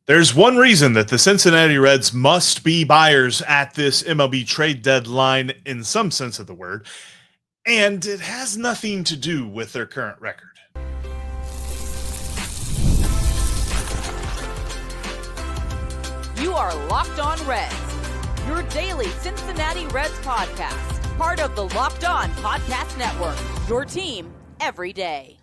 There's one reason that the Cincinnati Reds must be buyers at this MLB trade deadline in some sense of the word, and it has nothing to do with their current record. You are Locked On Reds, your daily Cincinnati Reds podcast, part of the Locked On Podcast Network, your team every day.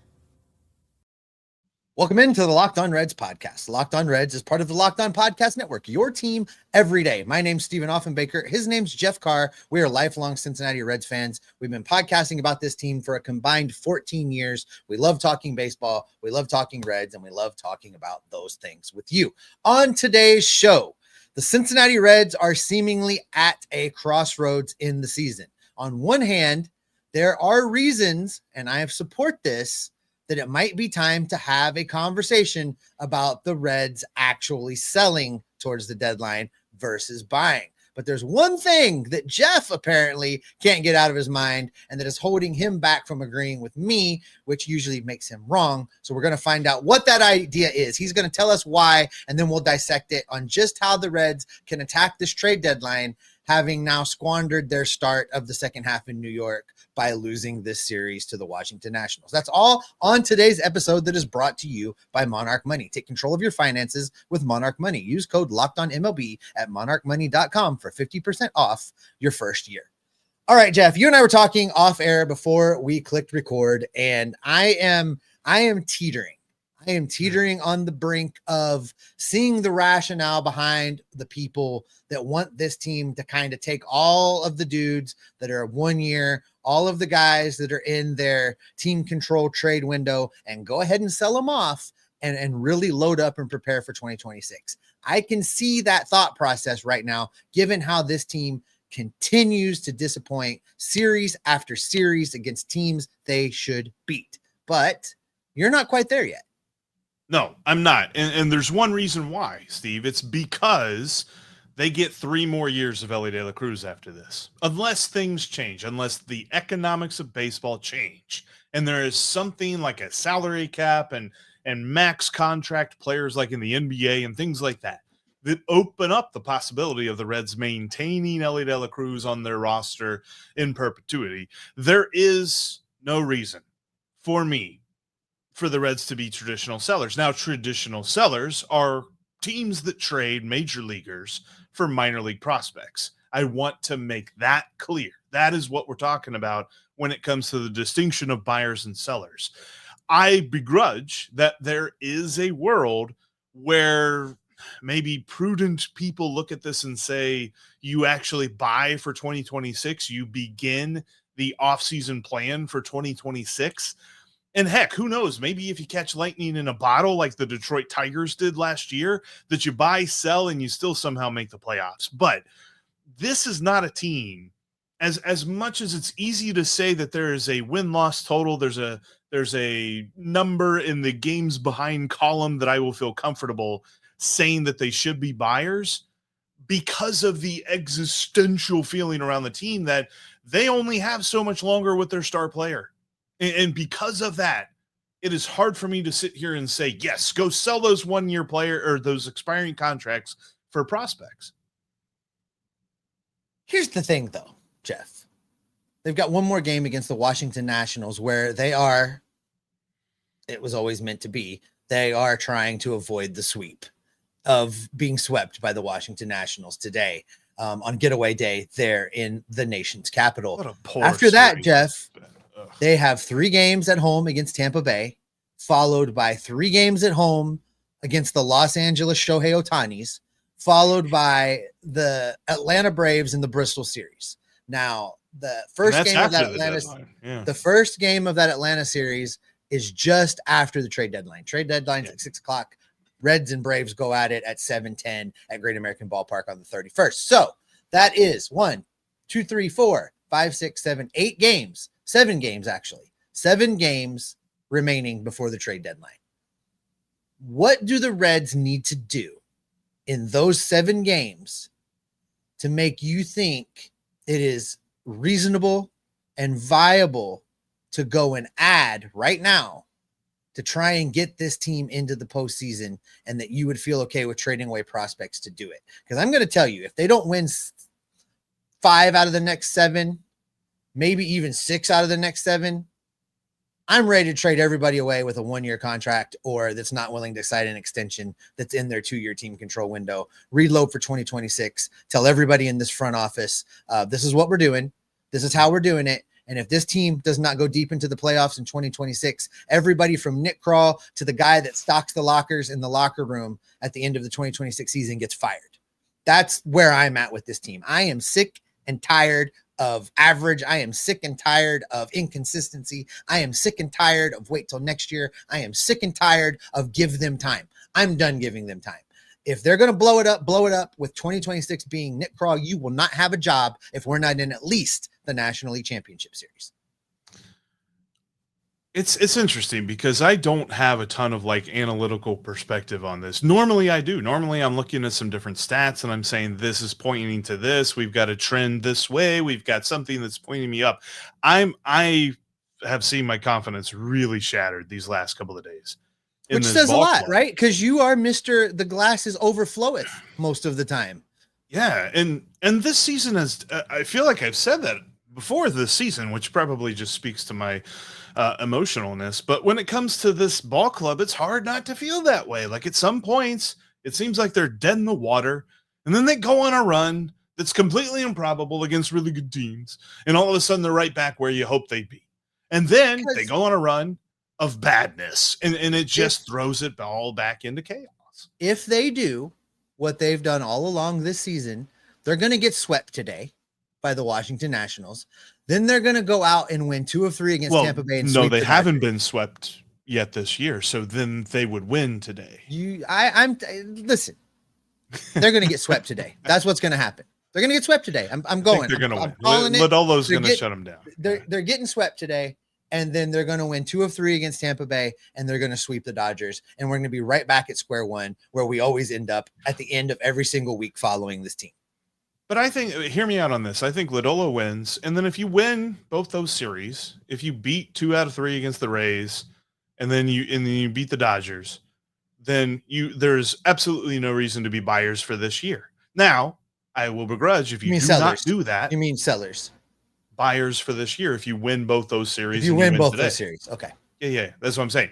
Welcome into the Locked On Reds podcast. Locked On Reds is part of the Locked On Podcast Network, your team every day. My name's Steven Offenbaker. His name's Jeff Carr. We are lifelong Cincinnati Reds fans. We've been podcasting about this team for a combined 14 years. We love talking baseball. We love talking Reds, and we love talking about those things with you. On today's show, the Cincinnati Reds are seemingly at a crossroads in the season. On one hand, there are reasons, and I support this, that it might be time to have a conversation about the Reds actually selling towards the deadline versus buying. But there's one thing that Jeff apparently can't get out of his mind, and that is holding him back from agreeing with me, which usually makes him wrong. So we're going to find out what that idea is. He's going to tell us why, and then we'll dissect it on just how the Reds can attack this trade deadline, having now squandered their start of the second half in New York by losing this series to the Washington Nationals. That's all on today's episode that is brought to you by Monarch Money. Take control of your finances with Monarch Money. Use code LOCKEDONMLB at monarchmoney.com for 50% off your first year. All right, Jeff, you and I were talking off air before we clicked record, and I am teetering. I am teetering on the brink of seeing the rationale behind the people that want this team to kind of take all of the dudes that are 1 year, all of the guys that are in their team control trade window, and go ahead and sell them off and really load up and prepare for 2026. I can see that thought process right now, given how this team continues to disappoint series after series against teams they should beat. But you're not quite there yet. No, I'm not. And there's one reason why, Steve. It's because they get 3 more years of Elly De La Cruz after this. Unless things change, unless the economics of baseball change, and there is something like a salary cap and max contract players like in the NBA and things like that open up the possibility of the Reds maintaining Elly De La Cruz on their roster in perpetuity. There is no reason for me for the Reds to be traditional sellers. Now, traditional sellers are teams that trade major leaguers for minor league prospects. I want to make that clear. That is what we're talking about when it comes to the distinction of buyers and sellers. I begrudge that there is a world where maybe prudent people look at this and say, you actually buy for 2026, you begin the offseason plan for 2026. And heck, who knows? Maybe if you catch lightning in a bottle like the Detroit Tigers did last year, that you buy, sell, and you still somehow make the playoffs. But this is not a team. As much as it's easy to say that there is a win-loss total, there's a number in the games behind column that I will feel comfortable saying that they should be buyers, because of the existential feeling around the team that they only have so much longer with their star player. And because of that, it is hard for me to sit here and say, yes, go sell those 1 year player or those expiring contracts for prospects. Here's the thing, though, Jeff. They've got one more game against the Washington Nationals where it was always meant to be, they are trying to avoid the sweep of being swept by the Washington Nationals today on getaway day there in the nation's capital. What a poor After that, series. Jeff, they have 3 games at home against Tampa Bay, followed by 3 games at home against the Los Angeles Shohei Ohtanis, followed by the Atlanta Braves in the Bristol series. Now, the first game of that the first game of that Atlanta series is just after the trade deadline. Trade deadline's at 6:00. Reds and Braves go at it at 7:10 at Great American Ballpark on the 31st. So that is 1, 2, 3, 4, 5, 6, 7, 8 games. 7 games, actually. 7 games remaining before the trade deadline. What do the Reds need to do in those 7 games to make you think it is reasonable and viable to go and add right now to try and get this team into the postseason, and that you would feel okay with trading away prospects to do it? Because I'm going to tell you, if they don't win 5 out of the next 7, maybe even 6 out of the next 7, I'm ready to trade everybody away with a 1-year contract, or that's not willing to sign an extension that's in their 2-year team control window. Reload for 2026. Tell everybody in this front office, this is what we're doing. This is how we're doing it. And if this team does not go deep into the playoffs in 2026, everybody from Nick Krall to the guy that stocks the lockers in the locker room at the end of the 2026 season gets fired. That's where I'm at with this team. I am sick and tired of average. I am sick and tired of inconsistency. I am sick and tired of wait till next year. I am sick and tired of give them time. I'm done giving them time. If they're going to blow it up with 2026 being Nick Krall, you will not have a job if we're not in at least the National League Championship Series. It's interesting because I don't have a ton of like analytical perspective on this. Normally I do. Normally I'm looking at some different stats and I'm saying this is pointing to this. We've got a trend this way. We've got something that's pointing me up. I have seen my confidence really shattered these last couple of days. Which says a lot, right? Because you are Mr. The glass is overfloweth most of the time. Yeah, and this season has, I feel like I've said that before this season, which probably just speaks to my emotionalness. But when it comes to this ball club, it's hard not to feel that way. Like at some points, it seems like they're dead in the water, and then they go on a run that's completely improbable against really good teams, and all of a sudden they're right back where you hope they'd be. And then they go on a run of badness, and it just throws it all back into chaos. If they do what they've done all along this season, they're going to get swept today by the Washington Nationals. Then they're going to go out and win 2 of 3 against Tampa Bay. And no, they haven't been swept yet this year, so then they would win today. Listen. They're going to get swept today. That's what's going to happen. They're going to get swept today. I'm going. They're going to win. Lodolo's going to shut them down. They're getting swept today. And then they're going to win 2 of 3 against Tampa Bay, and they're going to sweep the Dodgers. And we're going to be right back at square one, where we always end up at the end of every single week following this team. But I think, hear me out on this. I think Lodolo wins. And then if you win both those series, if you beat 2 out of 3 against the Rays, and then you beat the Dodgers, then there's absolutely no reason to be buyers for this year. Now, I will begrudge if you do not do that. You mean sellers? Buyers for this year if you win both those series. If you win both those series. Okay. Yeah. That's what I'm saying.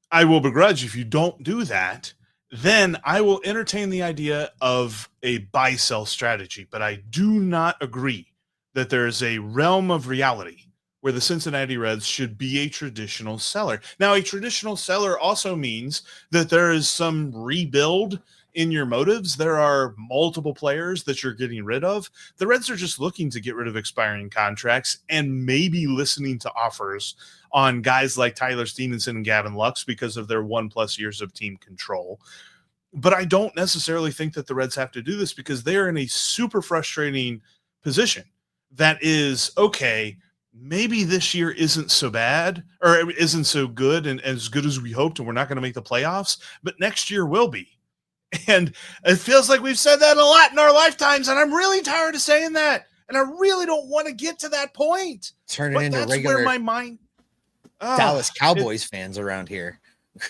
I will begrudge if you don't do that. Then I will entertain the idea of a buy-sell strategy. But I do not agree that there is a realm of reality where the Cincinnati Reds should be a traditional seller. Now, a traditional seller also means that there is some rebuild in your motives. There are multiple players that you're getting rid of. The Reds are just looking to get rid of expiring contracts and maybe listening to offers on guys like Tyler Stevenson and Gavin Lux because of their 1+ years of team control. But I don't necessarily think that the Reds have to do this because they are in a super frustrating position that is, okay, maybe this year isn't so bad or isn't so good and as good as we hoped, and we're not going to make the playoffs, but next year will be. And it feels like we've said that a lot in our lifetimes, and I'm really tired of saying that. And I really don't want to get to that point. Turn it into regular where my mind Dallas Cowboys fans around here.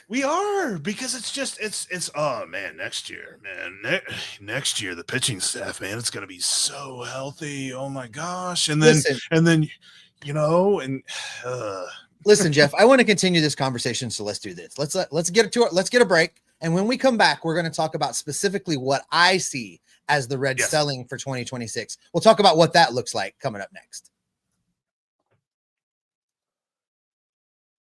We are, because it's oh man, next year, the pitching staff, man, it's gonna be so healthy. Oh my gosh. And then listen, Jeff, I want to continue this conversation, so let's do this. Let's get a break. And when we come back, we're going to talk about specifically what I see as the Reds selling for 2026. We'll talk about what that looks like coming up next.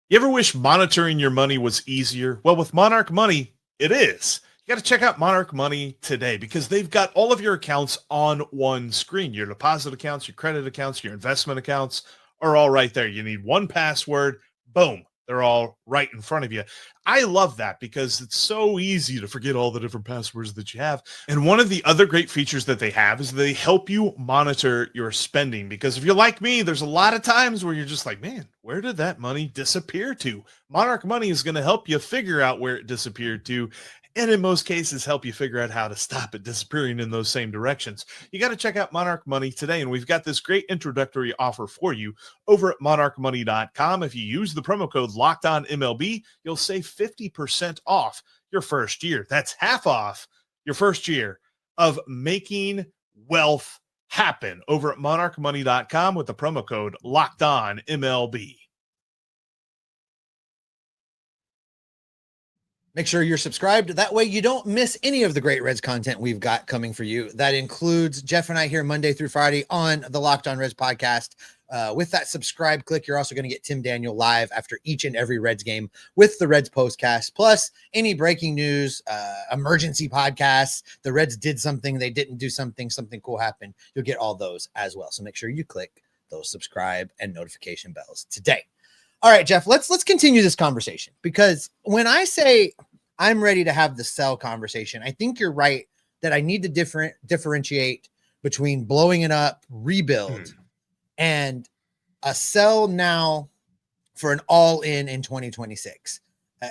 You ever wish monitoring your money was easier? Well, with Monarch Money, it is. You got to check out Monarch Money today because they've got all of your accounts on one screen. Your deposit accounts, your credit accounts, your investment accounts are all right there. You need one password. Boom. They're all right in front of you. I love that because it's so easy to forget all the different passwords that you have. And one of the other great features that they have is they help you monitor your spending. Because if you're like me, there's a lot of times where you're just like, man, where did that money disappear to? Monarch Money is going to help you figure out where it disappeared to and in most cases help you figure out how to stop it disappearing in those same directions. You got to check out Monarch Money today, and we've got this great introductory offer for you over at monarchmoney.com. If you use the promo code LOCKEDONMLB, you'll save 50% off your first year. That's half off your first year of making wealth happen over at monarchmoney.com with the promo code LOCKEDONMLB. Make sure you're subscribed. That way you don't miss any of the great Reds content we've got coming for you. That includes Jeff and I here Monday through Friday on the Locked On Reds podcast. With that subscribe click, you're also going to get Tim Daniel live after each and every Reds game with the Reds postcast, plus any breaking news, emergency podcasts. The Reds did something, they didn't do something, something cool happened. You'll get all those as well. So make sure you click those subscribe and notification bells today. All right, Jeff, let's continue this conversation, because when I say I'm ready to have the sell conversation, I think you're right that I need to differentiate between blowing it up, rebuild, and a sell now for an all-in in 2026.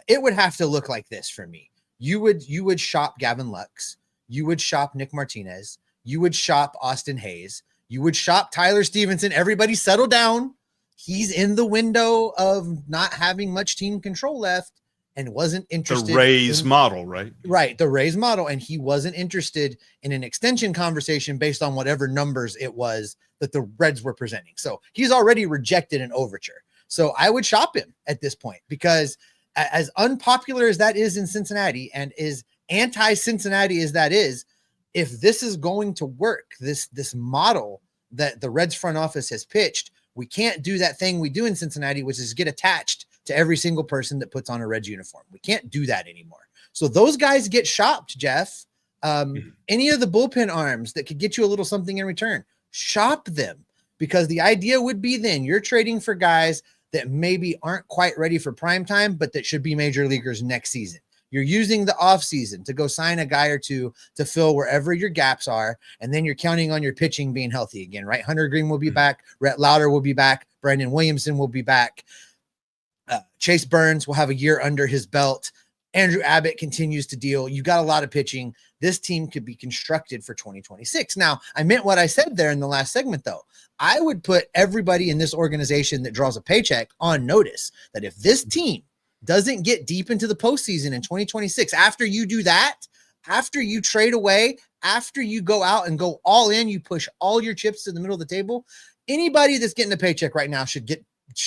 It would have to look like this for me. You would shop Gavin Lux. You would shop Nick Martinez. You would shop Austin Hayes. You would shop Tyler Stevenson. Everybody settle down. He's in the window of not having much team control left and wasn't interested. The Rays model, right? Right. The Rays model. And he wasn't interested in an extension conversation based on whatever numbers it was that the Reds were presenting. So he's already rejected an overture. So I would shop him at this point, because as unpopular as that is in Cincinnati and as anti-Cincinnati as that is, if this is going to work, this model that the Reds front office has pitched, we can't do that thing we do in Cincinnati, which is get attached to every single person that puts on a Reds uniform. We can't do that anymore. So those guys get shopped, Jeff. Any of the bullpen arms that could get you a little something in return, shop them, because the idea would be then you're trading for guys that maybe aren't quite ready for prime time, but that should be major leaguers next season. You're using the off season to go sign a guy or two to fill wherever your gaps are. And then you're counting on your pitching being healthy again, right? Hunter Green will be back. Rhett Lauder will be back. Brandon Williamson will be back. Chase Burns will have a year under his belt. Andrew Abbott continues to deal. You got a lot of pitching. This team could be constructed for 2026. Now, I meant what I said there in the last segment, though. I would put everybody in this organization that draws a paycheck on notice that if this team doesn't get deep into the postseason in 2026, after you do that, after you trade away, after you go out and go all in, you push all your chips to the middle of the table, anybody that's getting a paycheck right now should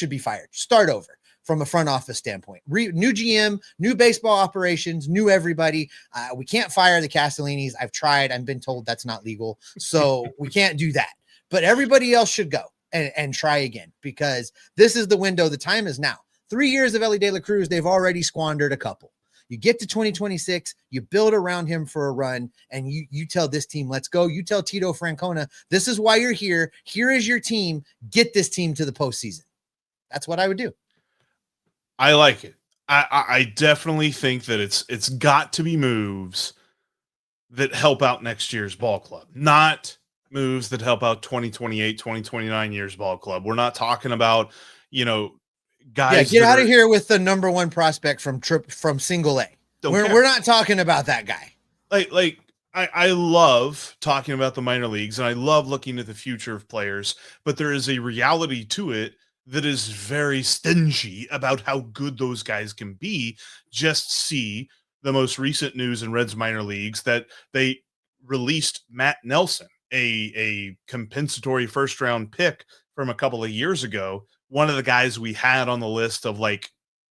be fired. Start over from a front office standpoint. New GM, new baseball operations, new everybody. We can't fire the Castellinis. I've tried. I've been told that's not legal. So we can't do that. But everybody else should go and try again, because this is the window. The time is now. 3 years of Elly De La Cruz, they've already squandered a couple. You get to 2026, you build around him for a run, and you tell this team, let's go. You tell Tito Francona, this is why you're here. Here is your team. Get this team to the postseason. That's what I would do. I like it. I definitely think that it's got to be moves that help out next year's ball club, not moves that help out 2028, 2029 years ball club. We're not talking about, guys. Yeah, get out of here with the number one prospect from single A. We're not talking about that guy. I love talking about the minor leagues, and I love looking at the future of players, but there is a reality to it that is very stingy about how good those guys can be. Just see the most recent news in Reds minor leagues that they released Matt Nelson, a compensatory first round pick from a couple of years ago. One of the guys we had on the list of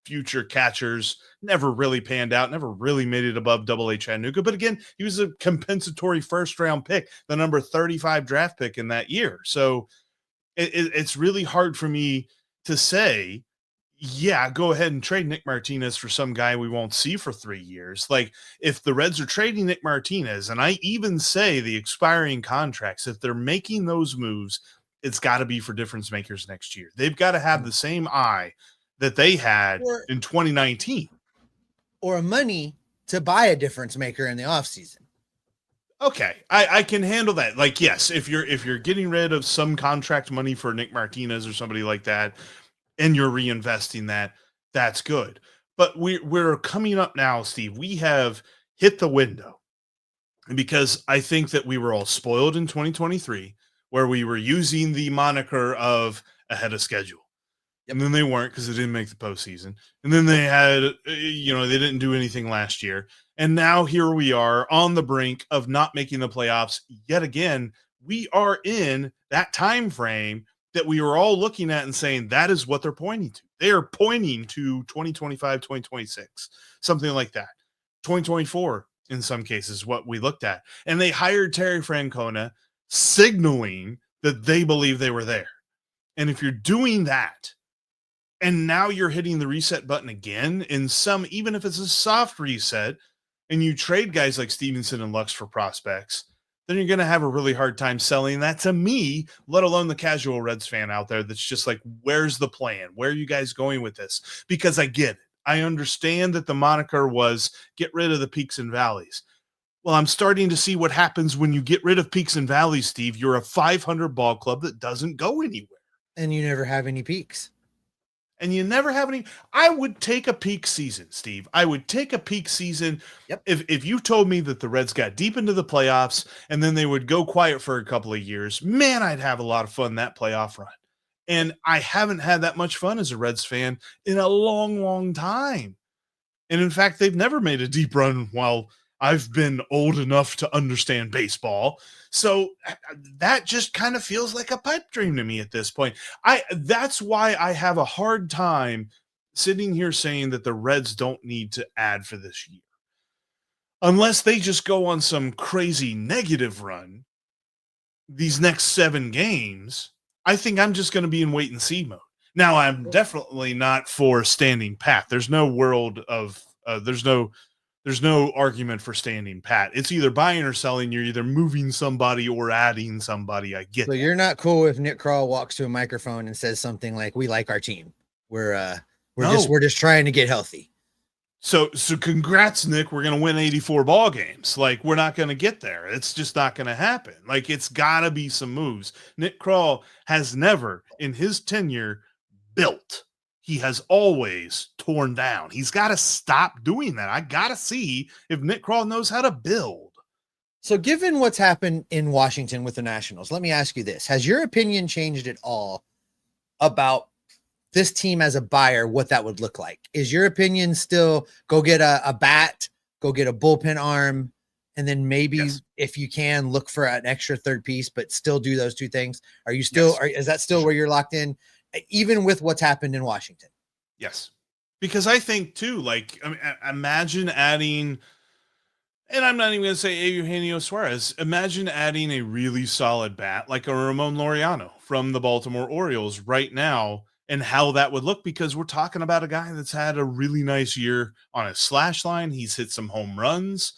future catchers, never really panned out, never really made it above Double-A Chattanooga. But again, he was a compensatory first round pick, the number 35 draft pick in that year. So it's really hard for me to say, yeah, go ahead and trade Nick Martinez for some guy we won't see for 3 years. If the Reds are trading Nick Martinez, and I even say the expiring contracts, if they're making those moves, it's got to be for difference makers next year. They've got to have the same eye that they had in 2019. Or money to buy a difference maker in the offseason. Okay, I can handle that. Yes, if you're getting rid of some contract money for Nick Martinez or somebody like that, and you're reinvesting that, that's good. But we're coming up now, Steve. We have hit the window. Because I think that we were all spoiled in 2023, where we were using the moniker of ahead of schedule. And then they weren't because they didn't make the postseason. And then they had, they didn't do anything last year. And now here we are on the brink of not making the playoffs yet again. We are in that time frame that we were all looking at and saying that is what they're pointing to. They are pointing to 2025, 2026, something like that. 2024, in some cases, what we looked at. And they hired Terry Francona, signaling that they believe they were there. And if you're doing that, and now you're hitting the reset button again in some, even if it's a soft reset, and you trade guys like Stevenson and Lux for prospects, then you're going to have a really hard time selling that to me, let alone the casual Reds fan out there that's just like, where's the plan? Where are you guys going with this? Because I get it. I understand that the moniker was get rid of the peaks and valleys. Well, I'm starting to see what happens when you get rid of peaks and valleys, Steve. You're a 500 ball club that doesn't go anywhere. And you never have any peaks. And you never have any. I would take a peak season, Steve. I would take a peak season. Yep. If you told me that the Reds got deep into the playoffs and then they would go quiet for a couple of years, man, I'd have a lot of fun that playoff run. And I haven't had that much fun as a Reds fan in a long, long time. And in fact, they've never made a deep run while I've been old enough to understand baseball. So that just kind of feels like a pipe dream to me at this point. That's why I have a hard time sitting here saying that the Reds don't need to add for this year. Unless they just go on some crazy negative run these next 7 games, I think I'm just going to be in wait and see mode. Now, I'm definitely not for standing pat. There's no world of there's no argument for standing pat. It's either buying or selling. You're either moving somebody or adding somebody. I get. So you're not cool if Nick Krall walks to a microphone and says something like, "We like our team. We're just trying to get healthy." So congrats, Nick. We're going to win 84 ball games. Like, we're not going to get there. It's just not going to happen. Like, it's got to be some moves. Nick Krall has never in his tenure built. He has always torn down. He's got to stop doing that. I got to see if Nick Krall knows how to build. So given what's happened in Washington with the Nationals, let me ask you this. Has your opinion changed at all about this team as a buyer, what that would look like? Is your opinion still go get a bat, go get a bullpen arm, and then maybe if you can look for an extra third piece, but still do those two things? Are you still, is that still where you're locked in, even with what's happened in Washington? Yes. Because I think too, like, I mean, imagine adding, and I'm not even going to say Eugenio Suarez, imagine adding a really solid bat like a Ramón Laureano from the Baltimore Orioles right now, and how that would look, because we're talking about a guy that's had a really nice year on his slash line. He's hit some home runs.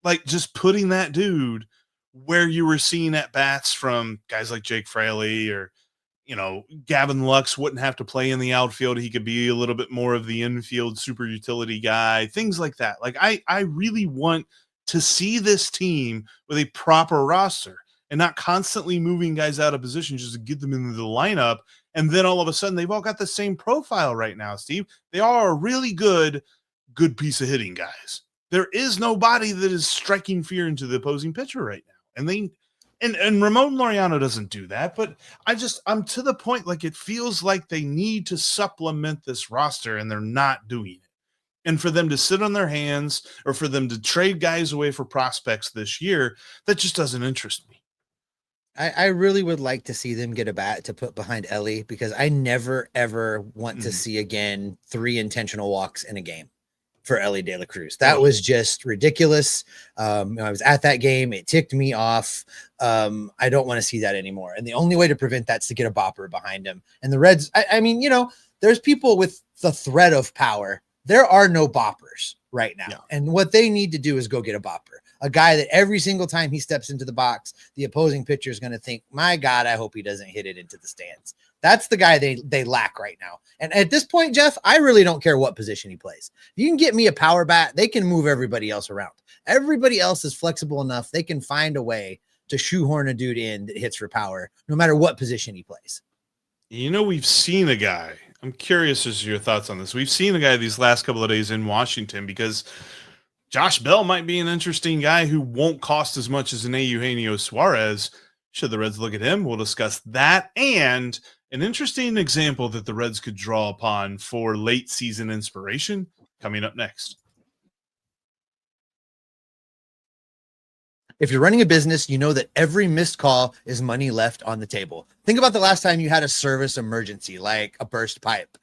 Like, just putting that dude where you were seeing at bats from guys like Jake Fraley, or, Gavin Lux wouldn't have to play in the outfield. He could be a little bit more of the infield super utility guy, things like that. Like, I really want to see this team with a proper roster and not constantly moving guys out of position just to get them into the lineup. And then all of a sudden they've all got the same profile right now, Steve. They are a really good piece of hitting guys. There is nobody that is striking fear into the opposing pitcher right now. And Ramón Laureano doesn't do that, but I'm to the point, like, it feels like they need to supplement this roster and they're not doing it. And for them to sit on their hands, or for them to trade guys away for prospects this year, that just doesn't interest me. I really would like to see them get a bat to put behind Elly, because I never, ever want to see again 3 intentional walks in a game for Elly De La Cruz. That was just ridiculous. I was at that game. It ticked me off. I don't want to see that anymore. And the only way to prevent that's to get a bopper behind him. And the Reds, I mean, there's people with the threat of power. There are no boppers right now. Yeah. And what they need to do is go get a bopper. A guy that every single time he steps into the box, the opposing pitcher is going to think, my God, I hope he doesn't hit it into the stands. That's the guy they lack right now. And at this point, Jeff, I really don't care what position he plays. If you can get me a power bat, they can move everybody else around. Everybody else is flexible enough. They can find a way to shoehorn a dude in that hits for power, no matter what position he plays. We've seen a guy. I'm curious as to your thoughts on this. We've seen a guy these last couple of days in Washington, because Josh Bell might be an interesting guy who won't cost as much as an Eugenio Suarez. Should the Reds look at him? We'll discuss that and an interesting example that the Reds could draw upon for late season inspiration coming up next. If you're running a business, you know that every missed call is money left on the table. Think about the last time you had a service emergency, like a burst pipe.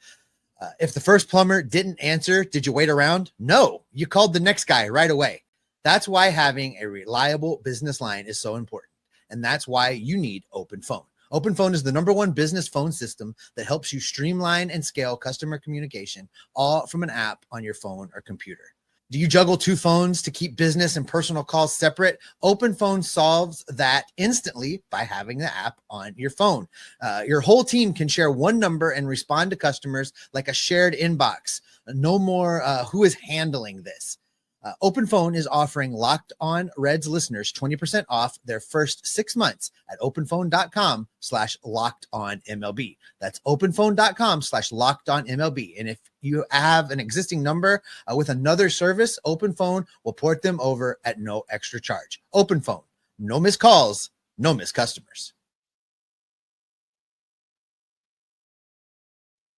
If the first plumber didn't answer, did you wait around? No, you called the next guy right away. That's why having a reliable business line is so important. And that's why you need OpenPhone. OpenPhone is the #1 business phone system that helps you streamline and scale customer communication, all from an app on your phone or computer. Do you juggle 2 phones to keep business and personal calls separate? OpenPhone solves that instantly by having the app on your phone. Your whole team can share one number and respond to customers like a shared inbox. No more who is handling this. OpenPhone is offering Locked On Reds listeners 20% off their first 6 months at openphone.com/lockedonmlb. That's openphone.com/lockedonmlb. And if you have an existing number with another service, OpenPhone will port them over at no extra charge. OpenPhone, no missed calls, no missed customers.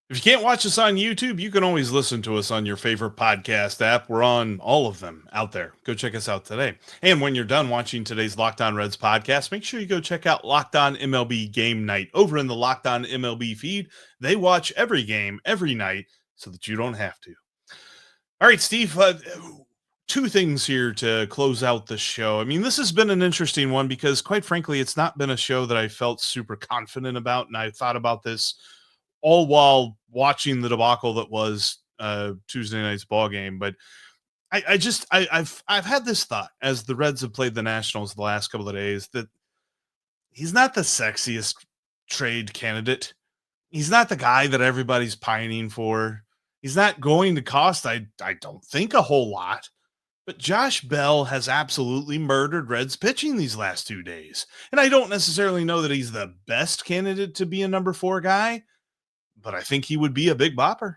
If you can't watch us on YouTube, you can always listen to us on your favorite podcast app. We're on all of them out there. Go check us out today. And when you're done watching today's Locked On Reds podcast, make sure you go check out Locked On MLB Game Night over in the Locked On MLB feed. They watch every game every night so that you don't have to. All right, Steve, 2 things here to close out the show. I mean, this has been an interesting one because, quite frankly, it's not been a show that I felt super confident about. And I thought about this all while watching the debacle that was Tuesday night's ball game. But I've had this thought as the Reds have played the Nationals the last couple of days that he's not the sexiest trade candidate. He's not the guy that everybody's pining for. He's not going to cost, I don't think, a whole lot. But Josh Bell has absolutely murdered Reds pitching these last 2 days. And I don't necessarily know that he's the best candidate to be a number 4 guy, but I think he would be a big bopper.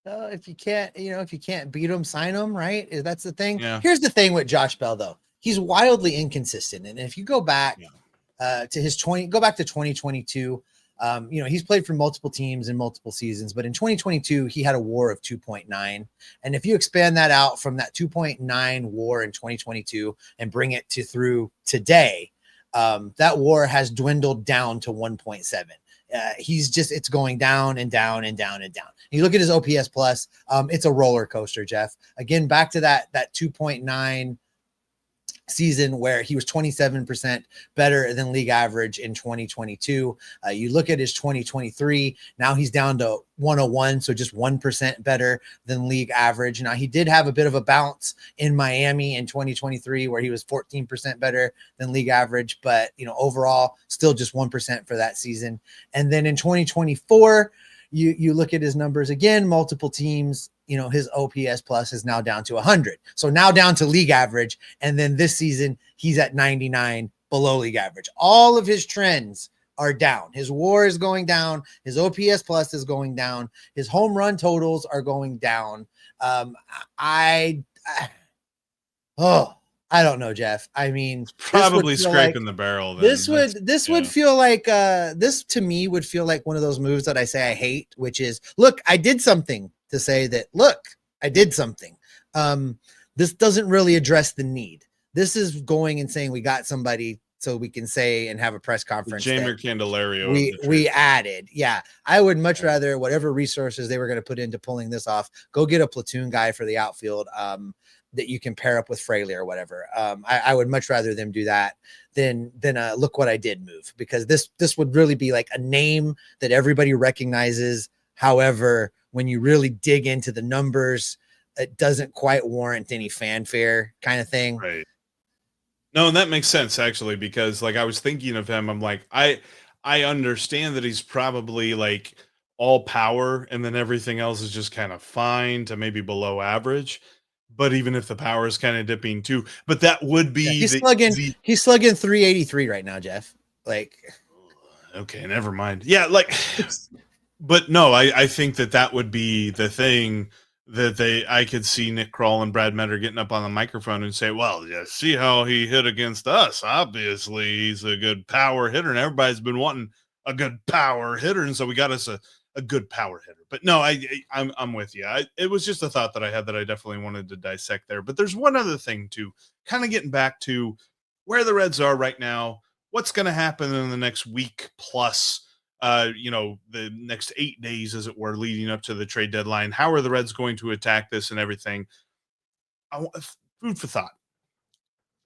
If you can't beat him, sign him, right? That's the thing. Yeah. Here's the thing with Josh Bell, though. He's wildly inconsistent. And if you go back to 2022, he's played for multiple teams in multiple seasons, but in 2022, he had a WAR of 2.9. And if you expand that out from that 2.9 WAR in 2022 and bring it to through today, that WAR has dwindled down to 1.7. It's going down and down and down and down. You look at his OPS plus, it's a roller coaster, Jeff. Again, back to that 2.9 season where he was 27% better than league average in 2022. You look at his 2023, now he's down to 101, so just 1% better than league average. Now, he did have a bit of a bounce in Miami in 2023 where he was 14% better than league average, but overall still just 1% for that season. And then in 2024, you look at his numbers again, multiple teams, his OPS plus is now down to 100. So now down to league average. And then this season, he's at 99, below league average. All of his trends are down. His WAR is going down. His OPS plus is going down. His home run totals are going down. I don't know, Jeff. I mean, Probably scraping the barrel. Then. This would feel like this to me would feel like one of those moves that I say I hate, which is, look, I did something to say that, look, I did something. This doesn't really address the need. This is going and saying we got somebody so we can say and have a press conference. Jamer Candelario. We added. Yeah. I would much rather whatever resources they were going to put into pulling this off, go get a platoon guy for the outfield that you can pair up with Fraley or whatever. I would much rather them do that than look what I did move, because this would really be like a name that everybody recognizes. However, when you really dig into the numbers, it doesn't quite warrant any fanfare kind of thing. Right. No, and that makes sense actually, because like I was thinking of him, I'm like, I understand that he's probably like all power and then everything else is just kind of fine to maybe below average. But even if the power is kind of dipping too, but that would be he's slugging 383 right now, Jeff. Like, okay, never mind. Yeah, like, but no, I think that would be the thing that I could see Nick Kroll and Brad Metter getting up on the microphone and say, well, yeah, see how he hit against us. Obviously, he's a good power hitter, and everybody's been wanting a good power hitter, and so we got us a good power hitter. But no, I'm with you. It was just a thought that I had that I definitely wanted to dissect there. But there's one other thing too, kind of getting back to where the Reds are right now, what's going to happen in the next week plus, the next 8 days, as it were, leading up to the trade deadline. How are the Reds going to attack this and everything? Food for thought.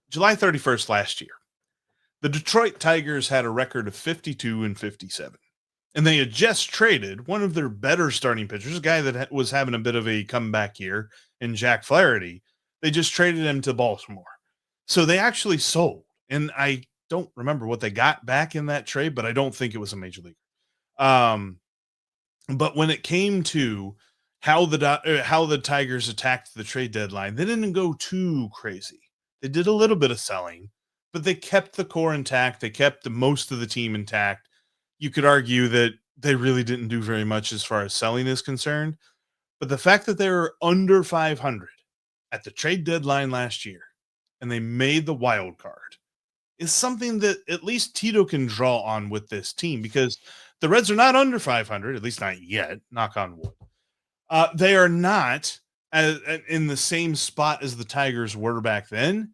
July 31st last year, the Detroit Tigers had a record of 52-57. And they had just traded one of their better starting pitchers, a guy that was having a bit of a comeback year in Jack Flaherty. They just traded him to Baltimore. So they actually sold. And I don't remember what they got back in that trade, but I don't think it was a major league. But when it came to how the Tigers attacked the trade deadline, they didn't go too crazy. They did a little bit of selling, but they kept the core intact. They kept most of the team intact. You could argue that they really didn't do very much as far as selling is concerned. But the fact that they were under 500 at the trade deadline last year and they made the wild card is something that at least Tito can draw on with this team, because the Reds are not under 500, at least not yet, knock on wood. They are not in the same spot as the Tigers were back then,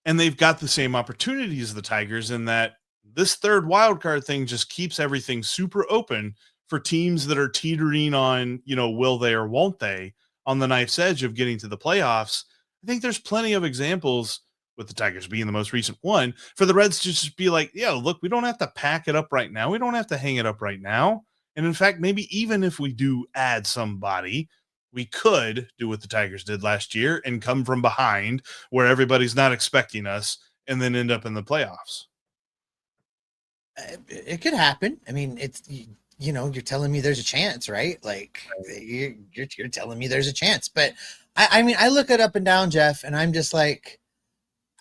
and they've got the same opportunity as the Tigers in that this third wild card thing just keeps everything super open for teams that are teetering on, will they or won't they on the knife's edge of getting to the playoffs. I think there's plenty of examples, with the Tigers being the most recent one, for the Reds to just be like, yeah, look, we don't have to pack it up right now. We don't have to hang it up right now. And in fact, maybe even if we do add somebody, we could do what the Tigers did last year and come from behind where everybody's not expecting us and then end up in the playoffs. It could happen. I mean, it's, you're telling me there's a chance, right? Like you're telling me there's a chance, but I mean, I look it up and down, Jeff, and I'm just like,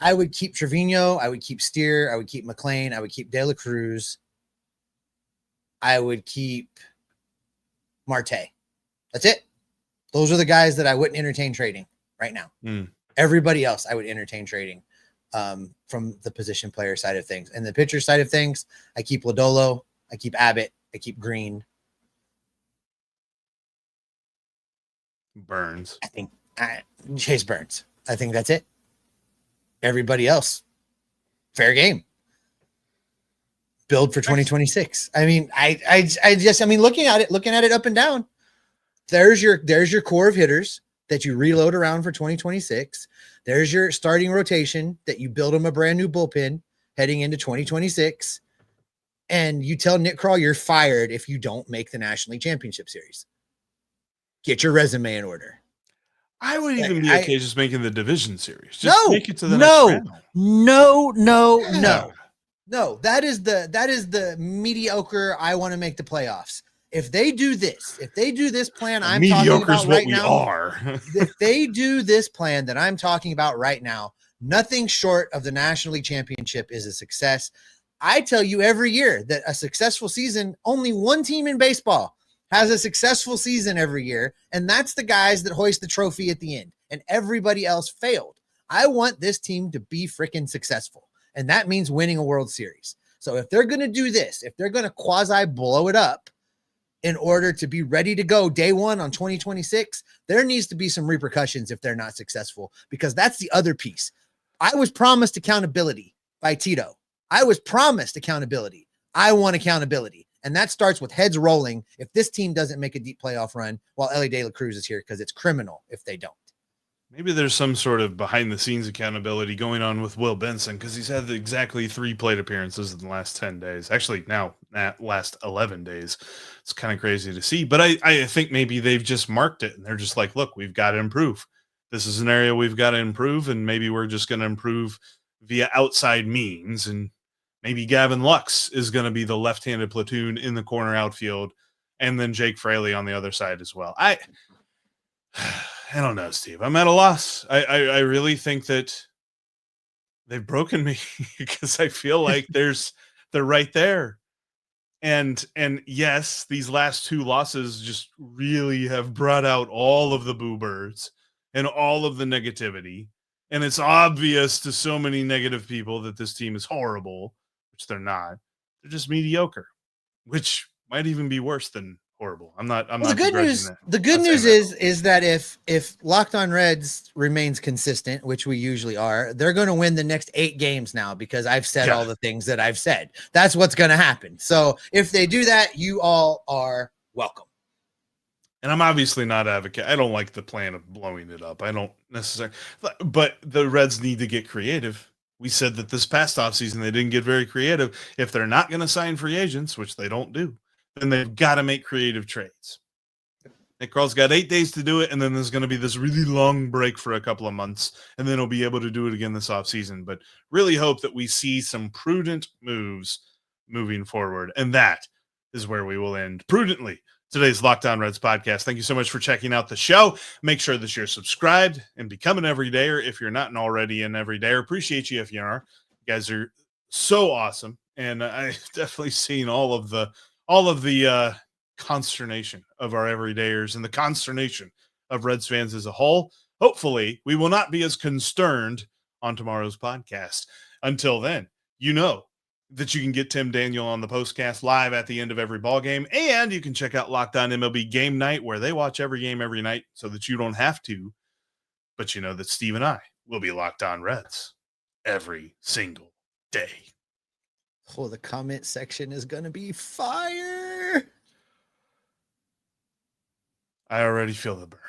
I would keep Trevino. I would keep Steer. I would keep McLean. I would keep De La Cruz. I would keep Marte. That's it. Those are the guys that I wouldn't entertain trading right now. Everybody else I would entertain trading from the position player side of things. And the pitcher side of things, I keep Lodolo. I keep Abbott. I keep Green. Burns. I think Chase Burns. I think that's it. Everybody else, fair game. Build for 2026. I mean, I mean, looking at it up and down, there's your core of hitters that you reload around for 2026. There's your starting rotation that you build them a brand new bullpen heading into 2026. And you tell Nick Kroll you're fired if you don't make the National League Championship Series. Get your resume in order. I would even be okay just making the division series. Just make it to the next round. No. That is the mediocre. I want to make the playoffs. If they do this plan I'm talking about right now, if they do this plan that I'm talking about right now, nothing short of the National League Championship is a success. I tell you every year that a successful season, only one team in baseball has a successful season every year, and that's the guys that hoist the trophy at the end, and everybody else failed. I want this team to be freaking successful, and that means winning a World Series. So if they're going to do this, if they're going to quasi blow it up in order to be ready to go day one on 2026, there needs to be some repercussions if they're not successful, because that's the other piece. I was promised accountability by Tito. I was promised accountability. I want accountability. And that starts with heads rolling if this team doesn't make a deep playoff run while Elly De La Cruz is here, because it's criminal if they don't. Maybe there's some sort of behind-the-scenes accountability going on with Will Benson, because he's had exactly 3 plate appearances in the last 10 days. Actually, now, last 11 days. It's kind of crazy to see. But I think maybe they've just marked it, and they're just like, look, we've got to improve. This is an area we've got to improve, and maybe we're just going to improve via outside means, and maybe Gavin Lux is going to be the left-handed platoon in the corner outfield, and then Jake Fraley on the other side as well. I don't know, Steve. I'm at a loss. I really think that they've broken me because I feel like they're right there. And yes, these last two losses just really have brought out all of the boo birds and all of the negativity. And it's obvious to so many negative people that this team is horrible, which they're not. They're just mediocre, which might even be worse than horrible. I'm not The good news, that. the good news is that if Locked On Reds remains consistent, which we usually are, they're going to win the next 8 games now because I've said all the things that I've said. That's what's going to happen. So if they do that, you all are welcome. And I'm obviously not advocate. I don't like the plan of blowing it up. I don't necessarily, but the Reds need to get creative. We said that this past offseason they didn't get very creative. If they're not going to sign free agents, which they don't do, then they've got to make creative trades. Nick Kral's got 8 days to do it, and then there's going to be this really long break for a couple of months, and then he'll be able to do it again this offseason. But really hope that we see some prudent moves moving forward, and that is where we will end prudently today's Locked On Reds podcast. Thank you so much for checking out the show. Make sure that you're subscribed and become an everydayer if you're not already an everydayer. Appreciate you if you are. You guys are so awesome, and I've definitely seen all of the consternation of our everydayers and the consternation of Reds fans as a whole. Hopefully, we will not be as concerned on tomorrow's podcast. Until then, you know that you can get Tim Daniel on the postcast live at the end of every ball game, and you can check out Locked On MLB Game Night, where they watch every game every night so that you don't have to. But you know that Steve and I will be Locked On Reds every single day. Oh, the comment section is going to be fire. I already feel the burn.